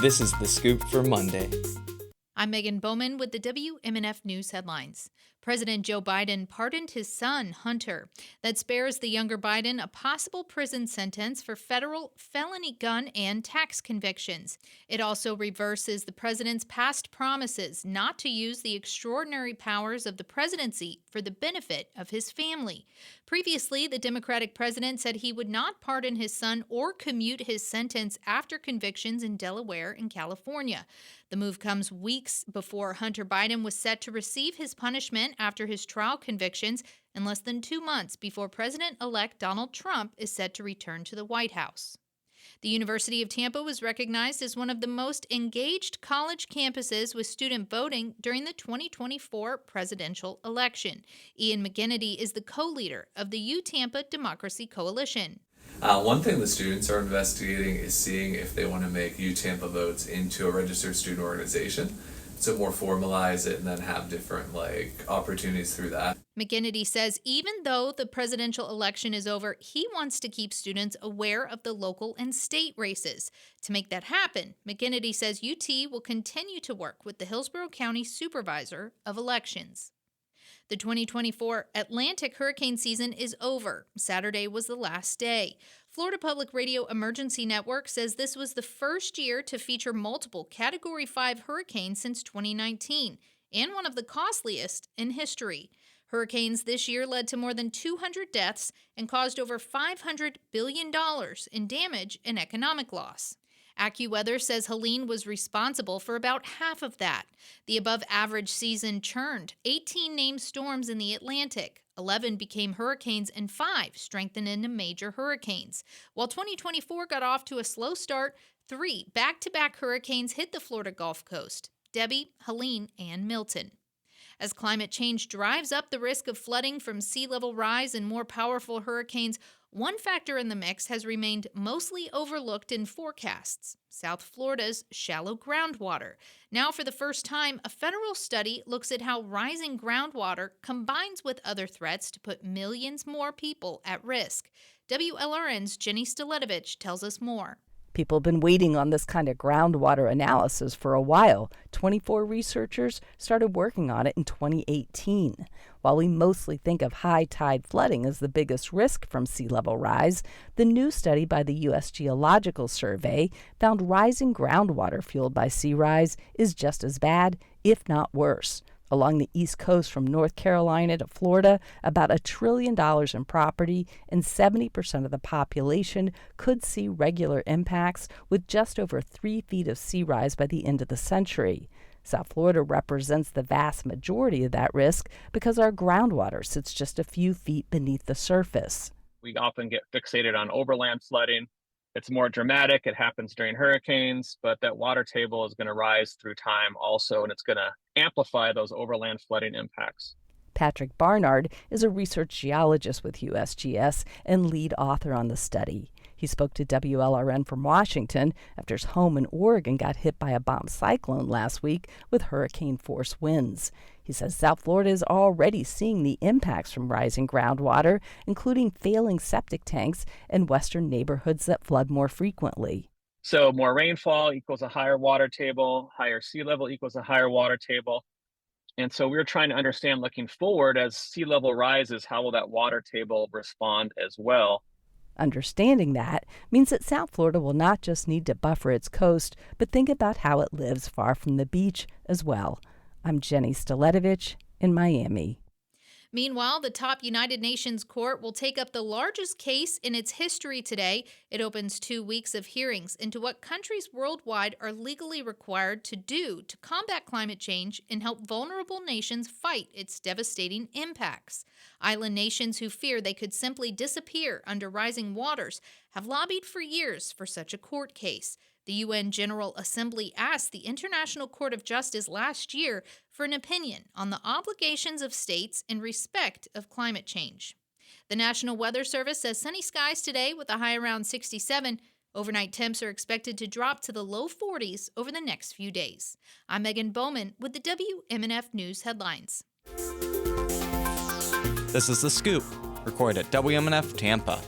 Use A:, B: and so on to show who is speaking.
A: This is The Scoop for Monday.
B: I'm Megan Bowman with the WMNF News headlines. President Joe Biden pardoned his son, Hunter. That spares the younger Biden a possible prison sentence for federal felony gun and tax convictions. It also reverses the president's past promises not to use the extraordinary powers of the presidency for the benefit of his family. Previously, the Democratic president said he would not pardon his son or commute his sentence after convictions in Delaware and California. The move comes weeks before Hunter Biden was set to receive his punishment after his trial convictions and less than 2 months before President-elect Donald Trump is set to return to the White House. The University of Tampa was recognized as one of the most engaged college campuses with student voting during the 2024 presidential election. Ian McGinnity is the co-leader of the UTampa Democracy Coalition.
C: One thing the students are investigating is seeing if they want to make UTampa votes into a registered student organization. So more formalize it and then have different opportunities through that.
B: McGinnity says even though the presidential election is over, he wants to keep students aware of the local and state races. To make that happen, McGinnity says UT will continue to work with the Hillsborough County Supervisor of Elections. The 2024 Atlantic hurricane season is over. Saturday was the last day. Florida Public Radio Emergency Network says this was the first year to feature multiple Category 5 hurricanes since 2019, and one of the costliest in history. Hurricanes this year led to more than 200 deaths and caused over $500 billion in damage and economic loss. AccuWeather says Helene was responsible for about half of that. The above-average season churned 18 named storms in the Atlantic. 11 became hurricanes and 5 strengthened into major hurricanes. While 2024 got off to a slow start, 3 back-to-back hurricanes hit the Florida Gulf Coast: Debbie, Helene, and Milton. As climate change drives up the risk of flooding from sea level rise and more powerful hurricanes, one factor in the mix has remained mostly overlooked in forecasts: South Florida's shallow groundwater. Now, for the first time, a federal study looks at how rising groundwater combines with other threats to put millions more people at risk. WLRN's Jenny Staletovich tells us more.
D: People have been waiting on this kind of groundwater analysis for a while. 24 researchers started working on it in 2018. While we mostly think of high tide flooding as the biggest risk from sea level rise, the new study by the U.S. Geological Survey found rising groundwater fueled by sea rise is just as bad, if not worse. Along the East Coast from North Carolina to Florida, about $1 trillion in property and 70% of the population could see regular impacts with just over 3 feet of sea rise by the end of the century. South Florida represents the vast majority of that risk because our groundwater sits just a few feet beneath the surface.
E: We often get fixated on overland flooding. It's more dramatic. It happens during hurricanes, but that water table is going to rise through time also, and it's going to amplify those overland flooding impacts.
D: Patrick Barnard is a research geologist with USGS and lead author on the study. He spoke to WLRN from Washington after his home in Oregon got hit by a bomb cyclone last week with hurricane-force winds. He says South Florida is already seeing the impacts from rising groundwater, including failing septic tanks and western neighborhoods that flood more frequently.
E: So more rainfall equals a higher water table, higher sea level equals a higher water table. And so we're trying to understand, looking forward, as sea level rises, how will that water table respond as well?
D: Understanding that means that South Florida will not just need to buffer its coast, but think about how it lives far from the beach as well. I'm Jenny Staletovich in Miami.
B: Meanwhile, the top United Nations court will take up the largest case in its history today. It opens 2 weeks of hearings into what countries worldwide are legally required to do to combat climate change and help vulnerable nations fight its devastating impacts. Island nations who fear they could simply disappear under rising waters have lobbied for years for such a court case. The UN General Assembly asked the International Court of Justice last year for an opinion on the obligations of states in respect of climate change. The National Weather Service says sunny skies today with a high around 67. Overnight temps are expected to drop to the low 40s over the next few days. I'm Megan Bowman with the WMNF News headlines.
A: This is The Scoop, recorded at WMNF Tampa.